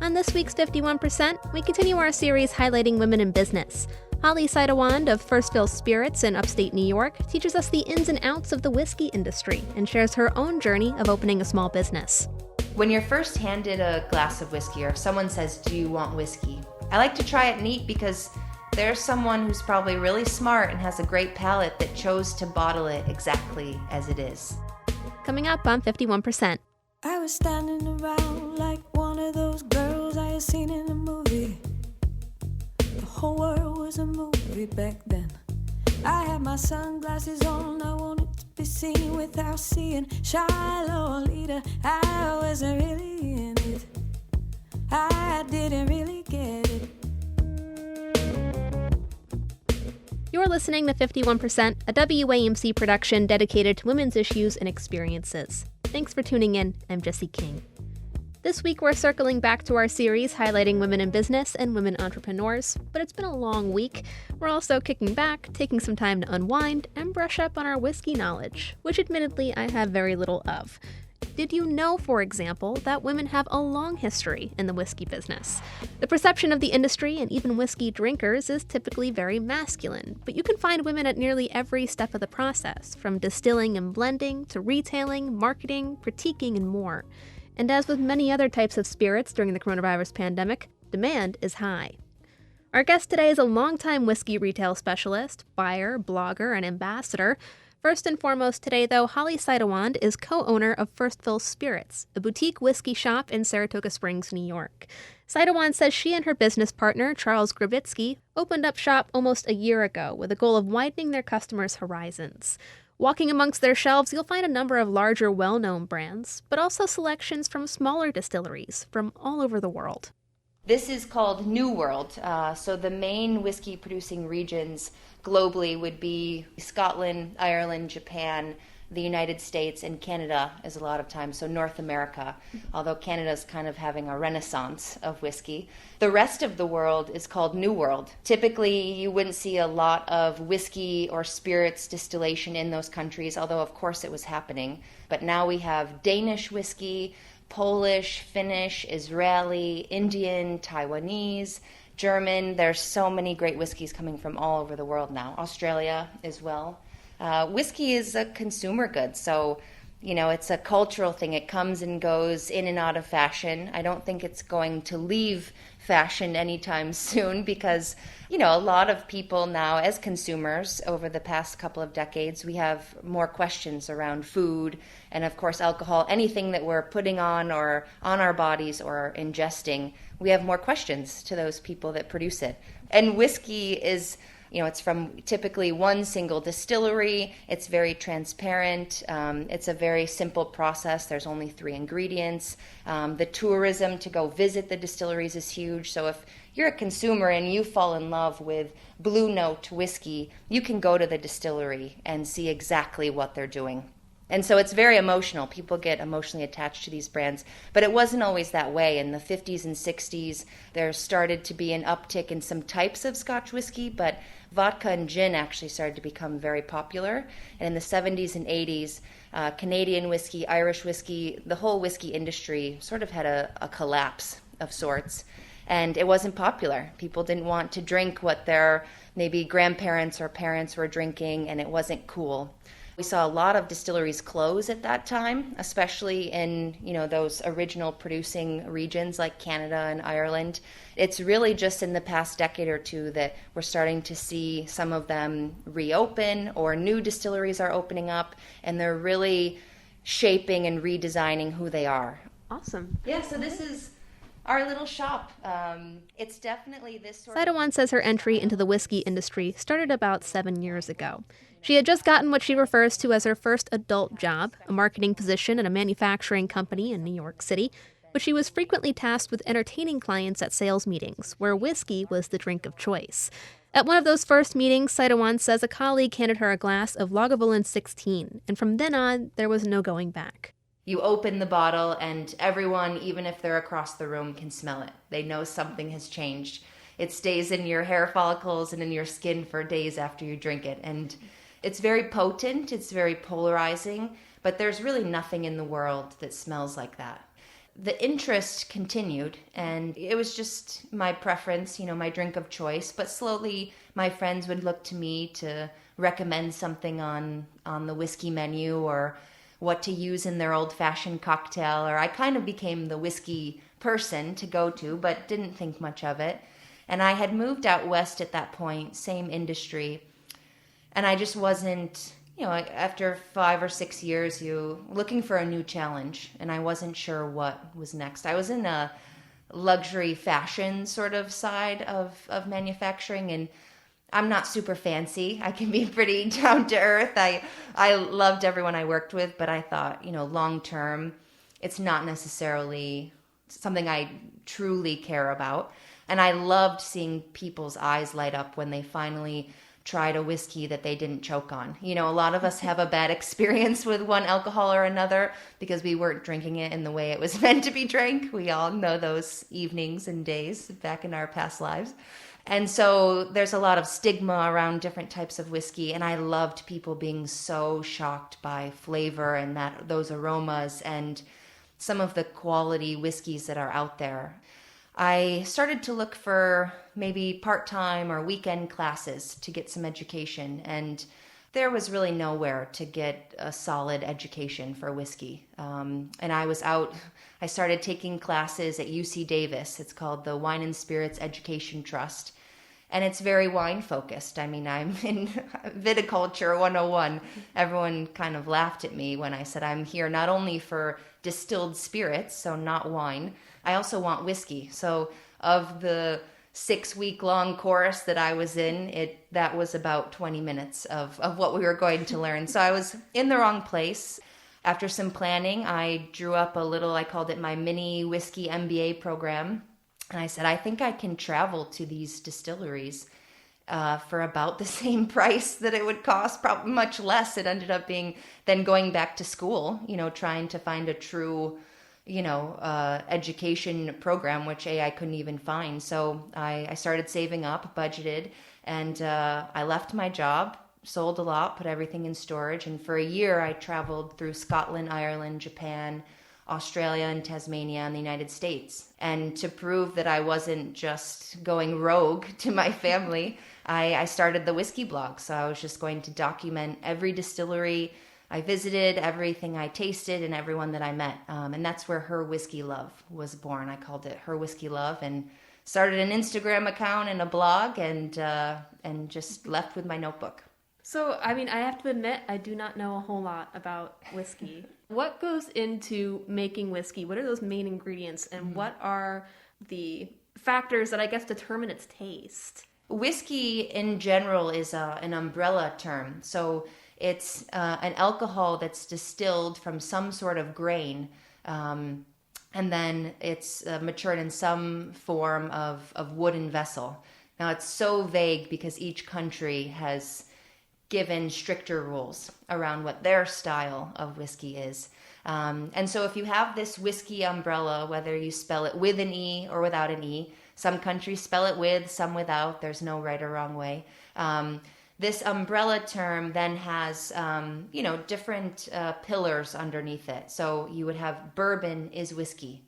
On this week's 51%, we continue our series highlighting women in business. Holly Seidewand of First Fill Spirits in upstate New York teaches us the ins and outs of the whiskey industry and shares her own journey of opening a small business. When you're first handed a glass of whiskey, or if someone says, "Do you want whiskey?" I like to try it neat because there's someone who's probably really smart and has a great palate that chose to bottle it exactly as it is. Coming up on 51%. I was standing around like one of those girls I had seen in a movie. The whole world was a movie back then. I had my sunglasses on, I wanted to be seen without seeing shy Lolita. I wasn't really in it, I didn't really get it. You're listening to 51%, a WAMC production dedicated to women's issues and experiences. Thanks for tuning in. I'm Jessie King. This week we're circling back to our series highlighting women in business and women entrepreneurs, but it's been a long week. We're also kicking back, taking some time to unwind and brush up on our whiskey knowledge, which admittedly I have very little of. Did you know, for example, that women have a long history in the whiskey business? The perception of the industry and even whiskey drinkers is typically very masculine, but you can find women at nearly every step of the process, from distilling and blending to retailing, marketing, critiquing, and more. And as with many other types of spirits during the coronavirus pandemic, demand is high. Our guest today is a longtime whiskey retail specialist, buyer, blogger, and ambassador. First and foremost today, though, Holly Seidewand is co-owner of First Fill Spirits, a boutique whiskey shop in Saratoga Springs, New York. Seidewand says she and her business partner, Charles Grabitsky, opened up shop almost a year ago with a goal of widening their customers' horizons. Walking amongst their shelves, you'll find a number of larger, well-known brands, but also selections from smaller distilleries from all over the world. This is called New World. So the main whiskey producing regions globally would be Scotland, Ireland, Japan, the United States, and Canada is a lot of times, so North America, although Canada's kind of having a renaissance of whiskey. The rest of the world is called New World. Typically, you wouldn't see a lot of whiskey or spirits distillation in those countries, although of course it was happening. But now we have Danish whiskey, Polish, Finnish, Israeli, Indian, Taiwanese, German. There's so many great whiskeys coming from all over the world now. Australia as well. Whiskey is a consumer good, so it's a cultural thing. It comes and goes in and out of fashion. I don't think it's going to leave fashion anytime soon because, a lot of people now as consumers over the past couple of decades, we have more questions around food and, of course, alcohol. Anything that we're putting on or on our bodies or ingesting, we have more questions to those people that produce it. And whiskey is... it's from typically one single distillery. It's very transparent. It's a very simple process. There's only 3 ingredients. The tourism to go visit the distilleries is huge. So if you're a consumer and you fall in love with Blue Note whiskey, you can go to the distillery and see exactly what they're doing. And so it's very emotional. People get emotionally attached to these brands. But it wasn't always that way. In the 50s and 60s, there started to be an uptick in some types of Scotch whiskey, but vodka and gin actually started to become very popular. And in the 70s and 80s, Canadian whiskey, Irish whiskey, the whole whiskey industry sort of had a collapse of sorts. And it wasn't popular. People didn't want to drink what their maybe grandparents or parents were drinking, and it wasn't cool. We saw a lot of distilleries close at that time, especially in, those original producing regions like Canada and Ireland. It's really just in the past decade or two that we're starting to see some of them reopen or new distilleries are opening up, and they're really shaping and redesigning who they are. Awesome. Yeah, so this is our little shop. It's definitely this sort of... Seidewand says her entry into the whiskey industry started about 7 years ago. She had just gotten what she refers to as her first adult job, a marketing position at a manufacturing company in New York City, but she was frequently tasked with entertaining clients at sales meetings, where whiskey was the drink of choice. At one of those first meetings, Seidewand says a colleague handed her a glass of Lagavulin 16, and from then on, there was no going back. You open the bottle and everyone, even if they're across the room, can smell it. They know something has changed. It stays in your hair follicles and in your skin for days after you drink it. And it's very potent, it's very polarizing, but there's really nothing in the world that smells like that. the interest continued, and it was just my preference, my drink of choice. But slowly my friends would look to me to recommend something on the whiskey menu, or what to use in their old-fashioned cocktail, or I kind of became the whiskey person to go to, but didn't think much of it. And I had moved out west at that point, same industry, and I just wasn't, after 5 or 6 years, looking for a new challenge, and I wasn't sure what was next. I was in a luxury fashion sort of side of manufacturing, and I'm not super fancy. I can be pretty down to earth. I loved everyone I worked with, but I thought, long term, it's not necessarily something I truly care about. And I loved seeing people's eyes light up when they finally tried a whiskey that they didn't choke on. A lot of us have a bad experience with one alcohol or another because we weren't drinking it in the way it was meant to be drank. We all know those evenings and days back in our past lives. And so there's a lot of stigma around different types of whiskey, and I loved people being so shocked by flavor and those aromas and some of the quality whiskeys that are out there. I started to look for maybe part-time or weekend classes to get some education, and there was really nowhere to get a solid education for whiskey. And I started taking classes at UC Davis. It's called the Wine and Spirits Education Trust. And it's very wine focused. I mean, I'm in viticulture 101. Everyone kind of laughed at me when I said I'm here not only for distilled spirits, so not wine, I also want whiskey. So of the 6-week-long course that I was in, that was about 20 minutes of what we were going to learn. So I was in the wrong place. After some planning, I drew up I called it my mini whiskey MBA program. And I said, I think I can travel to these distilleries for about the same price that it would cost, probably much less. It ended up being then going back to school, trying to find a true, education program, which I couldn't even find. So I started saving up, budgeted, and I left my job, sold a lot, put everything in storage. And for a year, I traveled through Scotland, Ireland, Japan, Australia, and Tasmania, and the United States. And to prove that I wasn't just going rogue to my family, I started the whiskey blog. So I was just going to document every distillery I visited, everything I tasted, and everyone that I met. And that's where Her Whisky Love was born. I called it Her Whisky Love, and started an Instagram account and a blog, and just left with my notebook. So, I have to admit, I do not know a whole lot about whiskey. What goes into making whiskey? What are those main ingredients, and what are the factors that I guess determine its taste? Whiskey in general is an umbrella term. So it's an alcohol that's distilled from some sort of grain, and then it's matured in some form of wooden vessel. Now, it's so vague because each country has given stricter rules around what their style of whiskey is. And so if you have this whiskey umbrella, whether you spell it with an E or without an E, some countries spell it with, some without, there's no right or wrong way. This umbrella term then has, different pillars underneath it. So you would have bourbon is whiskey,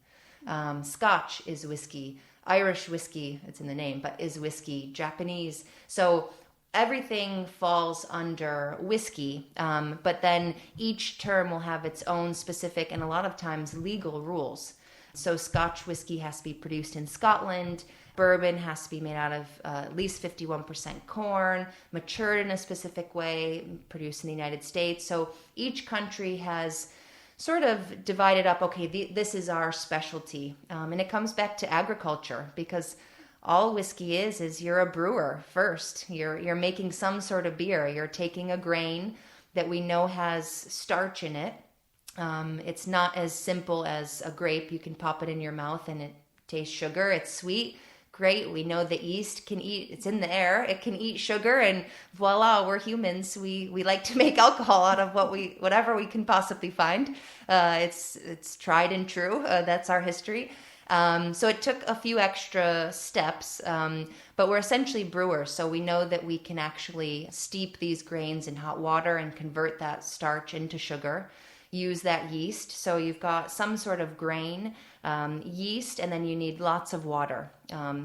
Scotch is whiskey, Irish whiskey, it's in the name, but is whiskey, Japanese. So everything falls under whiskey, but then each term will have its own specific and a lot of times legal rules. So Scotch whiskey has to be produced in Scotland. Bourbon has to be made out of at least 51% corn, matured in a specific way, produced in the United States. So each country has sort of divided up, okay, this is our specialty. And it comes back to agriculture, because all whiskey is you're a brewer first. You're making some sort of beer. You're taking a grain that we know has starch in it. It's not as simple as a grape. You can pop it in your mouth and it tastes sugar. It's sweet. Great. We know the yeast can eat. It's in the air. It can eat sugar, and voila, we're humans. We like to make alcohol out of whatever we can possibly find. It's tried and true. That's our history. So it took a few extra steps, but we're essentially brewers, so we know that we can actually steep these grains in hot water and convert that starch into sugar. use that yeast. So you've got some sort of grain, yeast, and then you need lots of water.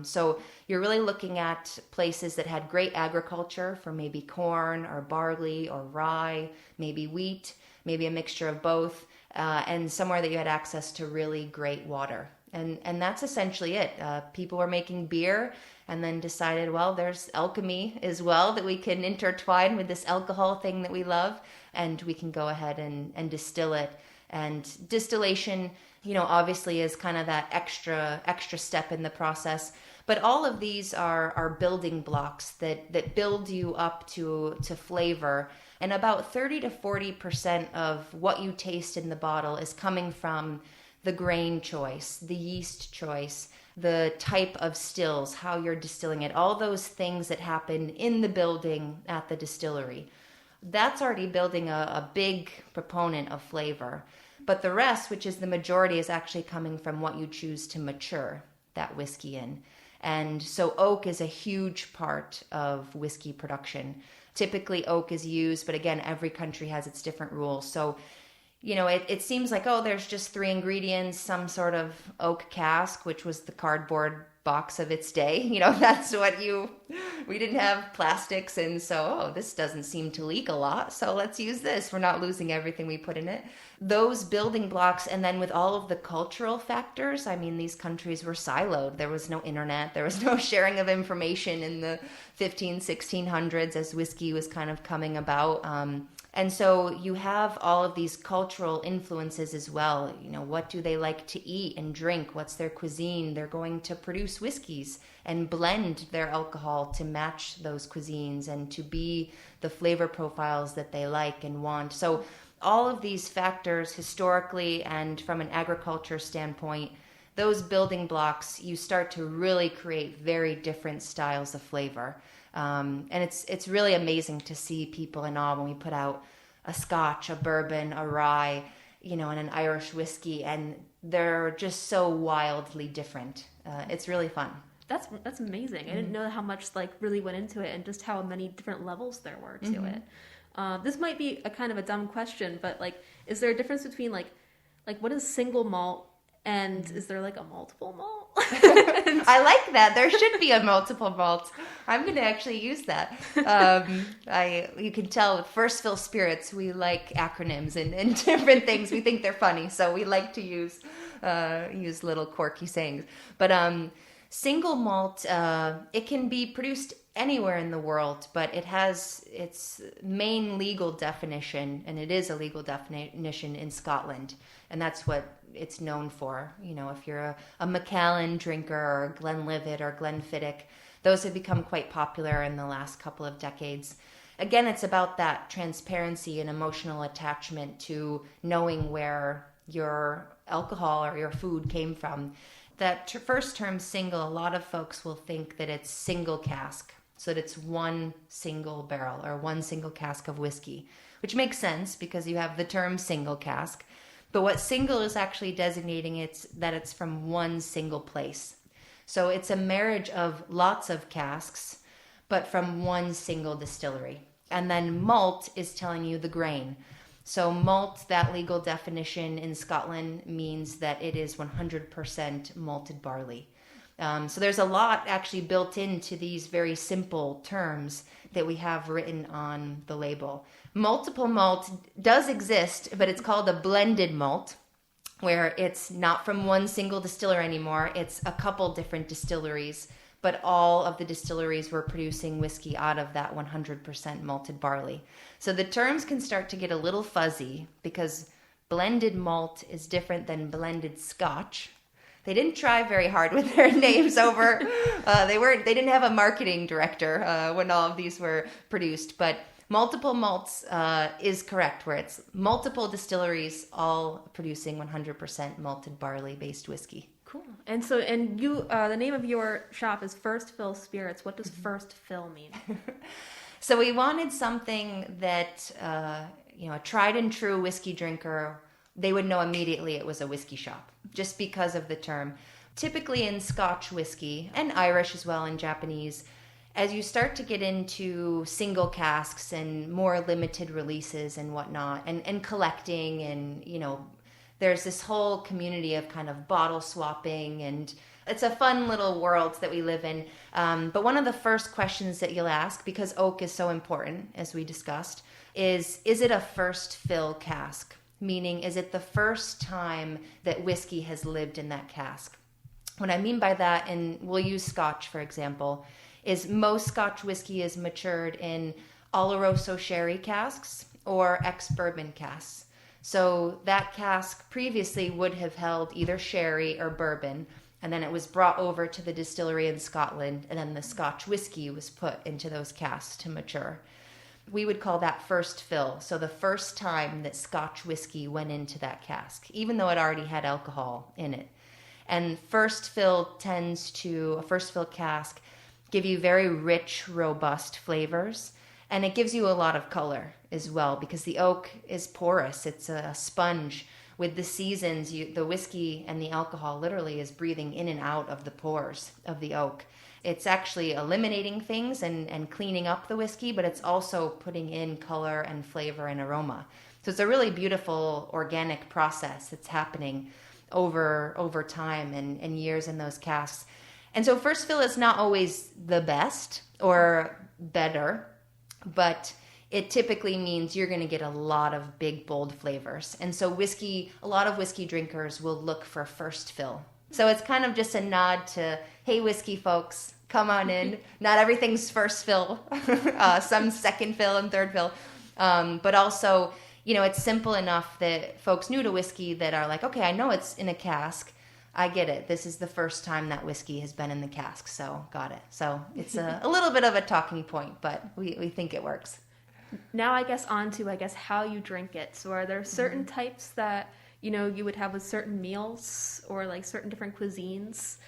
So you're really looking at places that had great agriculture for maybe corn or barley or rye, maybe wheat, maybe a mixture of both, and somewhere that you had access to really great water. And that's essentially it. People were making beer and then decided, well, there's alchemy as well that we can intertwine with this alcohol thing that we love, and we can go ahead and distill it. And distillation, obviously is kind of that extra step in the process. But all of these are building blocks that build you up to flavor. And about 30 to 40% of what you taste in the bottle is coming from the grain choice, the yeast choice, the type of stills, how you're distilling it, all those things that happen in the building at the distillery. That's already building a big proponent of flavor. But the rest, which is the majority, is actually coming from what you choose to mature that whiskey in. And so oak is a huge part of whiskey production. Typically oak is used, but again, every country has its different rules. So it seems like, there's just 3 ingredients, some sort of oak cask, which was the cardboard box of its day. That's what we didn't have plastics. And so, this doesn't seem to leak a lot. So let's use this. We're not losing everything we put in it. Those building blocks. And then with all of the cultural factors, these countries were siloed. There was no internet. There was no sharing of information in the 1600s as whiskey was kind of coming about. And so you have all of these cultural influences as well. What do they like to eat and drink? What's their cuisine? They're going to produce whiskeys and blend their alcohol to match those cuisines and to be the flavor profiles that they like and want. So all of these factors historically and from an agriculture standpoint, those building blocks, you start to really create very different styles of flavor. And it's really amazing to see people in awe when we put out a Scotch, a bourbon, a rye, and an Irish whiskey, and they're just so wildly different. It's really fun. That's amazing. I didn't know how much really went into it and just how many different levels there were to it. This might be a kind of a dumb question, but is there a difference between what is single malt and is there a multiple malt? I like that. There should be a multiple malt. I'm going to actually use that. You can tell with First Fill Spirits, we like acronyms and different things. We think they're funny, so we like to use little quirky sayings. But single malt, it can be produced anywhere in the world, but it has its main legal definition, and it is a legal definition in Scotland, and that's what it's known for. If you're a Macallan drinker or Glenlivet or Glenfiddich, those have become quite popular in the last couple of decades. Again, it's about that transparency and emotional attachment to knowing where your alcohol or your food came from. That first term single, a lot of folks will think that it's single cask, so that it's one single barrel or one single cask of whiskey, which makes sense because you have the term single cask. But what single is actually designating, it's from one single place. So it's a marriage of lots of casks, but from one single distillery. And then malt is telling you the grain. So malt, that legal definition in Scotland, means that it is 100% malted barley. So there's a lot actually built into these very simple terms that we have written on the label. Multiple malt does exist, but it's called a blended malt, where it's not from one single distiller anymore. It's a couple different distilleries, but all of the distilleries were producing whiskey out of that 100% malted barley. So the terms can start to get a little fuzzy because blended malt is different than blended Scotch. They didn't try very hard with their names over. They didn't have a marketing director when all of these were produced. But multiple malts is correct, where it's multiple distilleries all producing 100% malted barley-based whiskey. Cool. And you, the name of your shop is First Fill Spirits. What does First Fill mean? So we wanted something that a tried and true whiskey drinker, they would know immediately it was a whiskey shop, just because of the term. Typically in Scotch whiskey, and Irish as well, and Japanese, As you start to get into single casks and more limited releases and whatnot, and collecting, and there's this whole community of kind of bottle swapping, and it's a fun little world that we live in. But one of the first questions that you'll ask, because oak is so important, as we discussed, is it a first fill cask? Meaning, is it the first time that whiskey has lived in that cask? What I mean by that, and we'll use Scotch for example, is most Scotch whiskey is matured in Oloroso sherry casks or ex-bourbon casks. So that cask previously would have held either sherry or bourbon, and then it was brought over to the distillery in Scotland, and then the Scotch whiskey was put into those casks to mature. We would call that first fill, so the first time that Scotch whiskey went into that cask, even though it already had alcohol in it. And first fill cask give you very rich, robust flavors. And it gives you a lot of color as well, because the oak is porous. It's a sponge. With the seasons, the whiskey and the alcohol literally is breathing in and out of the pores of the oak. It's actually eliminating things and cleaning up the whiskey, but it's also putting in color and flavor and aroma. So it's a really beautiful organic process that's happening over time and years in those casks. And so first fill is not always the best or better, but it typically means you're going to get a lot of big, bold flavors. And so a lot of whiskey drinkers will look for first fill. So it's kind of just a nod to, hey, whiskey folks, come on in. Not everything's first fill, some second fill and third fill. But also, it's simple enough that folks new to whiskey that are like, okay, I know it's in a cask. I get it. This is the first time that whiskey has been in the cask, so got it. So it's a little bit of a talking point, but we think it works. Now I guess how you drink it. So are there certain types that, you would have with certain meals or like certain different cuisines?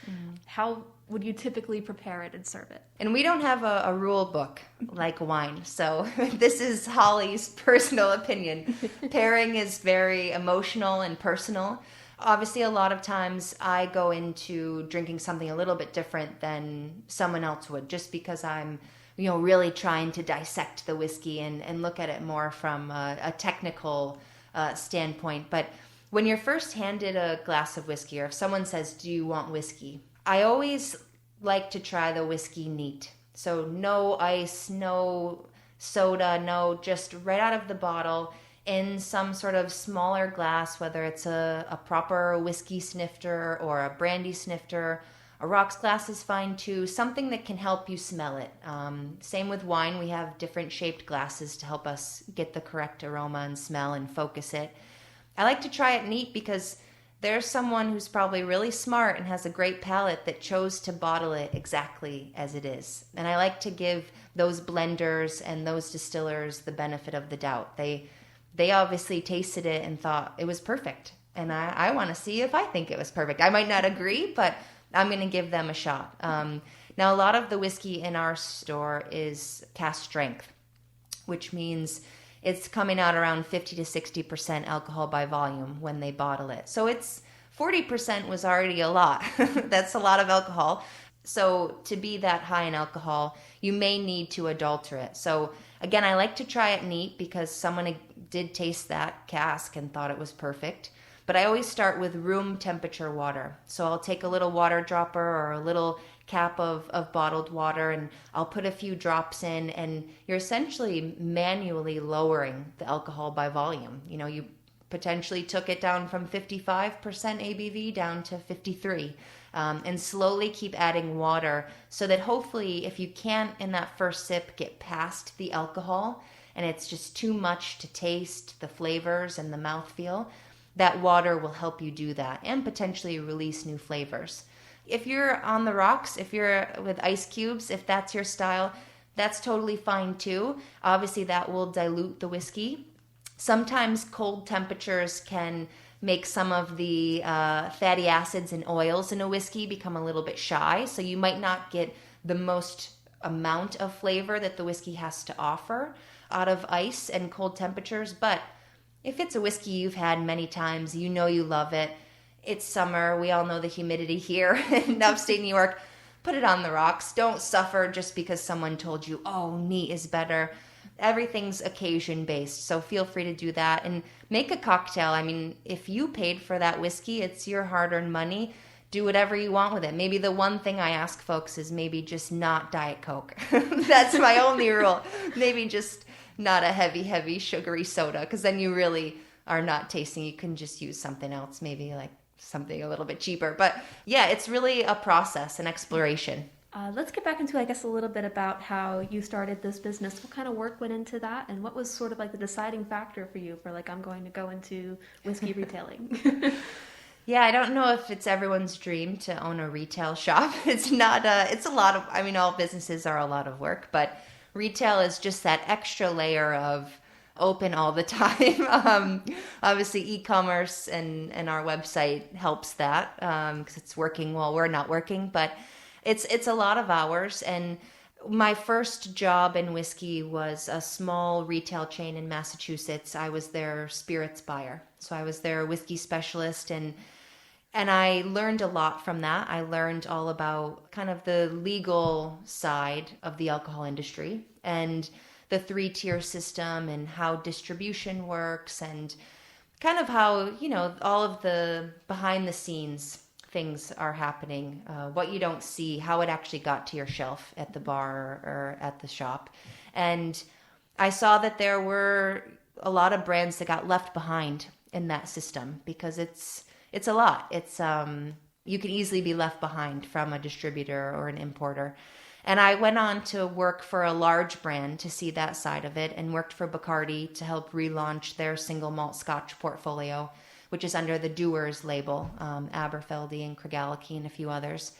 How would you typically prepare it and serve it? And we don't have a rule book like wine. So this is Holly's personal opinion. Pairing is very emotional and personal. Obviously, a lot of times I go into drinking something a little bit different than someone else would, just because I'm, really trying to dissect the whiskey and look at it more from a technical standpoint. But when you're first handed a glass of whiskey, or if someone says, do you want whiskey? I always like to try the whiskey neat. So no ice, no soda, no, just right out of the bottle, in some sort of smaller glass, whether it's a proper whiskey snifter or a brandy snifter. A rocks glass is fine too, something that can help you smell it. Same with wine, we have different shaped glasses to help us get the correct aroma and smell and focus it. I like to try it neat because there's someone who's probably really smart and has a great palate that chose to bottle it exactly as it is. And I like to give those blenders and those distillers the benefit of the doubt. They obviously tasted it and thought it was perfect. And I want to see if I think it was perfect. I might not agree, but I'm going to give them a shot. Now, a lot of the whiskey in our store is cask strength, which means it's coming out around 50 to 60% alcohol by volume when they bottle it. So 40% was already a lot. That's a lot of alcohol. So to be that high in alcohol, you may need to adulter it. So again, I like to try it neat because someone did taste that cask and thought it was perfect. But I always start with room temperature water. So I'll take a little water dropper or a little cap of bottled water, and I'll put a few drops in, and you're essentially manually lowering the alcohol by volume. You potentially took it down from 55% ABV down to 53%. And slowly keep adding water so that hopefully if you can't in that first sip get past the alcohol and it's just too much to taste the flavors and the mouthfeel, that water will help you do that and potentially release new flavors. If you're on the rocks, if you're with ice cubes, if that's your style, that's totally fine too. Obviously that will dilute the whiskey. Sometimes cold temperatures can make some of the fatty acids and oils in a whiskey become a little bit shy. So you might not get the most amount of flavor that the whiskey has to offer out of ice and cold temperatures. But if it's a whiskey you've had many times, you love it. It's summer. We all know the humidity here in upstate New York. put it on the rocks. Don't suffer just because someone told you, oh, neat is better. Everything's occasion based, so feel free to do that and make a cocktail. I mean, if you paid for that whiskey, it's your hard-earned money. Do whatever you want with it. Maybe the one thing I ask folks is maybe just not Diet Coke. That's my only rule. Maybe just not a heavy sugary soda, because then you really are not tasting. You can just use something else, maybe like something a little bit cheaper. But yeah, it's really a process, an exploration. Let's get back into, I guess, a little bit about how you started this business. What kind of work went into that? And what was sort of like the deciding factor for you for like, I'm going to go into whiskey retailing? Yeah, I don't know if it's everyone's dream to own a retail shop. It's not, it's a lot of, I mean, all businesses are a lot of work, but retail is just that extra layer of open all the time. Obviously, e-commerce and our website helps that because it's working while we're not working, but it's a lot of hours. And my first job in whiskey was a small retail chain in Massachusetts. I was their spirits buyer. So I was their whiskey specialist, and I learned a lot from that. I learned all about kind of the legal side of the alcohol industry and the 3-tier system and how distribution works and kind of how, you know, all of the behind the scenes things are happening, what you don't see, how it actually got to your shelf at the bar or at the shop. And I saw that there were a lot of brands that got left behind in that system because it's a lot. It's you can easily be left behind from a distributor or an importer. And I went on to work for a large brand to see that side of it, and worked for Bacardi to help relaunch their single malt Scotch portfolio, which is under the Dewar's label, Aberfeldy and Craigellachie and a few others.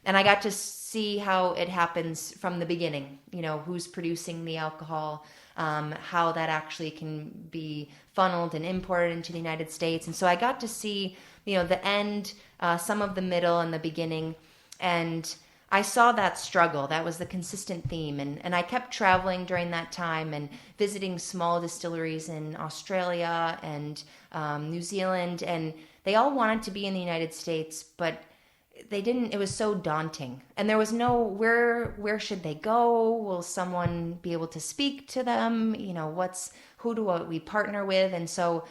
And I got to see how it happens from the beginning, you know, who's producing the alcohol, how that actually can be funneled and imported into the United States. And so I got to see, you know, the end, some of the middle and the beginning. And I saw that struggle. That was the consistent theme. And I kept traveling during that time and visiting small distilleries in Australia and New Zealand. And they all wanted to be in the United States, but they didn't. It was so daunting. And there was no, where should they go? Will someone be able to speak to them? You know, who do we partner with? And so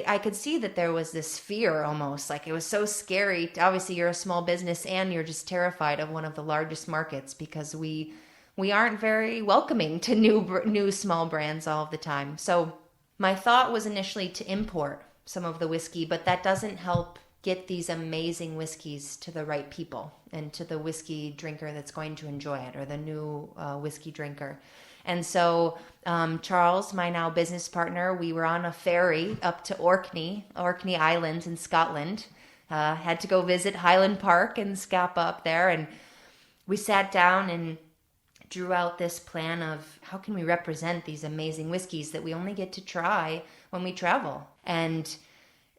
I could see that there was this fear almost, like it was so scary. Obviously, you're a small business and you're just terrified of one of the largest markets because we aren't very welcoming to new small brands all of the time. So my thought was initially to import some of the whiskey, but that doesn't help get these amazing whiskeys to the right people and to the whiskey drinker that's going to enjoy it, or the new whiskey drinker. And so Charles, my now business partner, we were on a ferry up to Orkney Islands in Scotland. Had to go visit Highland Park and Scapa up there. And we sat down and drew out this plan of how can we represent these amazing whiskeys that we only get to try when we travel. And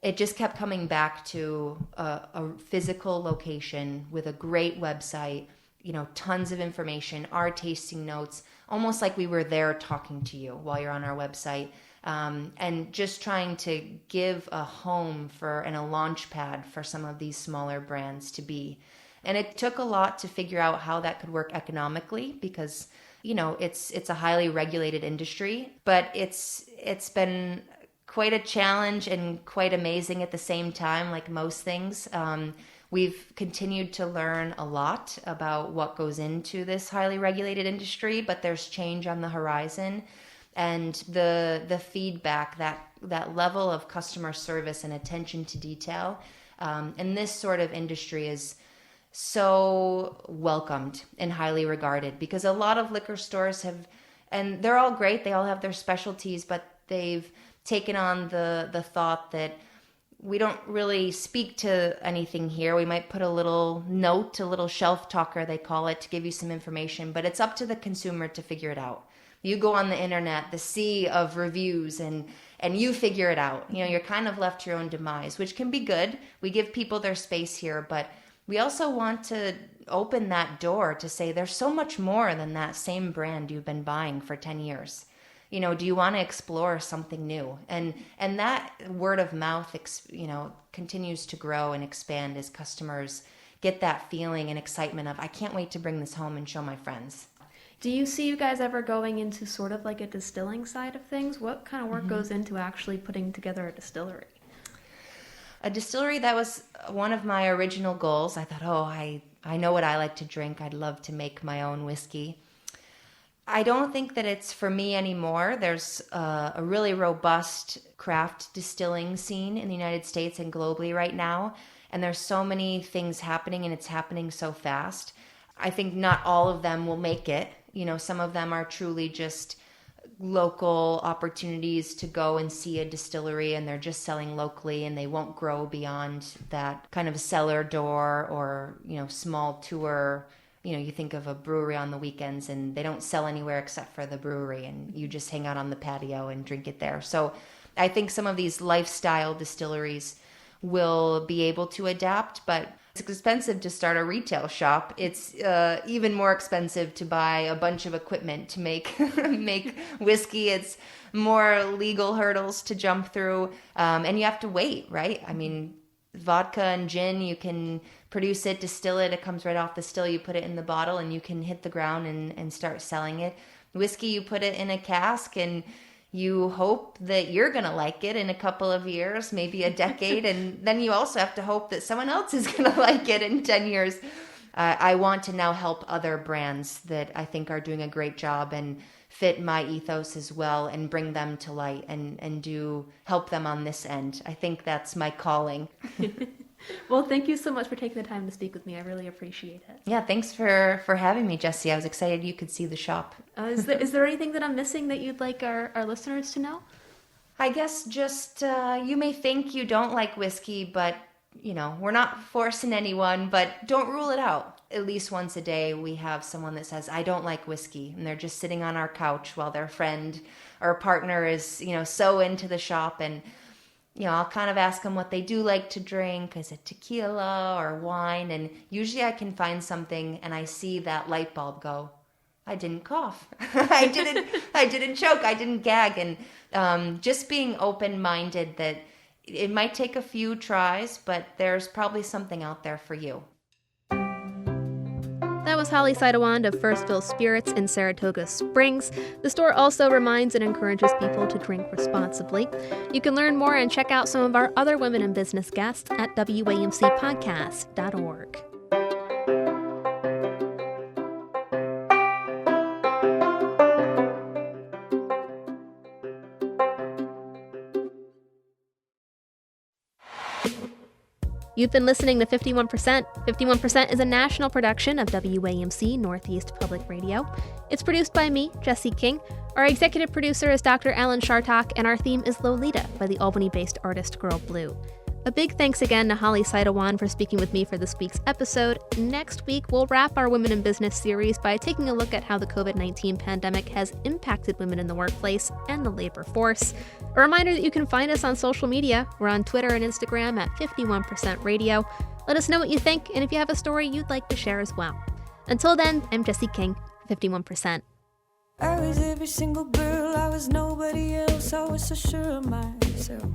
it just kept coming back to a physical location with a great website, you know, tons of information, our tasting notes, almost like we were there talking to you while you're on our website, and just trying to give a home and a launch pad for some of these smaller brands to be. And it took a lot to figure out how that could work economically because, you know, it's a highly regulated industry, but it's been quite a challenge and quite amazing at the same time, like most things. We've continued to learn a lot about what goes into this highly regulated industry, but there's change on the horizon. And the feedback, that level of customer service and attention to detail in this sort of industry is so welcomed and highly regarded, because a lot of liquor stores and they're all great, they all have their specialties, but they've taken on the thought that we don't really speak to anything here. We might put a little note, a little shelf talker, they call it, to give you some information, but it's up to the consumer to figure it out. You go on the internet, the sea of reviews, and you figure it out. You know, you're kind of left to your own demise, which can be good. We give people their space here, but we also want to open that door to say there's so much more than that same brand you've been buying for 10 years. You know, do you want to explore something new? And that word of mouth, you know, continues to grow and expand as customers get that feeling and excitement of, I can't wait to bring this home and show my friends. Do you see you guys ever going into sort of like a distilling side of things? What kind of work goes into actually putting together a distillery? A distillery, that was one of my original goals. I thought, I know what I like to drink. I'd love to make my own whiskey. I don't think that it's for me anymore. There's a really robust craft distilling scene in the United States and globally right now. And there's so many things happening, and it's happening so fast. I think not all of them will make it. You know, some of them are truly just local opportunities to go and see a distillery, and they're just selling locally, and they won't grow beyond that kind of cellar door or, small tour. You think of a brewery on the weekends and they don't sell anywhere except for the brewery, and you just hang out on the patio and drink it there. So I think some of these lifestyle distilleries will be able to adapt, but it's expensive to start a retail shop. It's even more expensive to buy a bunch of equipment to make whiskey. It's more legal hurdles to jump through, and you have to wait, right? I mean, vodka and gin, you can produce it, distill it, it comes right off the still, you put it in the bottle and you can hit the ground and start selling it. Whiskey, you put it in a cask and you hope that you're going to like it in a couple of years, maybe a decade, and then you also have to hope that someone else is going to like it in 10 years. I want to now help other brands that I think are doing a great job and fit my ethos as well, and bring them to light and help them on this end. I think that's my calling. Well, thank you so much for taking the time to speak with me. I really appreciate it. Yeah, thanks for having me, Jessie. I was excited you could see the shop. Is there anything that I'm missing that you'd like our listeners to know? I guess just you may think you don't like whiskey, but we're not forcing anyone, but don't rule it out. At least once a day we have someone that says, I don't like whiskey, and they're just sitting on our couch while their friend or partner is, so into the shop, and I'll kind of ask them what they do like to drink. Is it tequila or wine? And usually I can find something and I see that light bulb go, I didn't cough. I didn't choke. I didn't gag. And just being open-minded that it might take a few tries, but there's probably something out there for you. That was Holly Seidewand of First Fill Spirits in Saratoga Springs. The store also reminds and encourages people to drink responsibly. You can learn more and check out some of our other women in business guests at WAMCpodcast.org. You've been listening to 51%. 51% is a national production of WAMC Northeast Public Radio. It's produced by me, Jessie King. Our executive producer is Dr. Alan Chartock, and our theme is Lolita by the Albany-based artist Girl Blue. A big thanks again to Holly Seidewand for speaking with me for this week's episode. Next week, we'll wrap our Women in Business series by taking a look at how the COVID-19 pandemic has impacted women in the workplace and the labor force. A reminder that you can find us on social media. We're on Twitter and Instagram at 51% Radio. Let us know what you think, and if you have a story you'd like to share as well. Until then, I'm Jessie King for 51%. I was every single girl, I was nobody else, I was so sure of myself.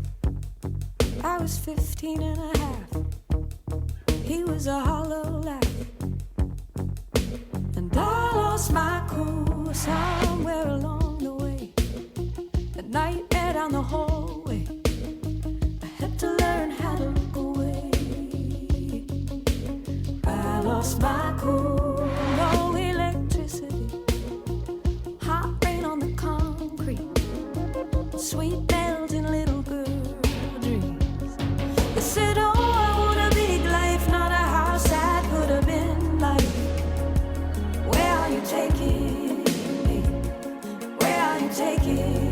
I was 15 and a half. He was a hollow laugh. And I lost my cool somewhere along the way. At night, down the hallway, I had to learn how to look away. I lost my cool, no electricity. Hot rain on the concrete. Sweet bells in little girl dreams. They said, oh, I want a big life, not a house I could have been like. Where are you taking me? Where are you taking me?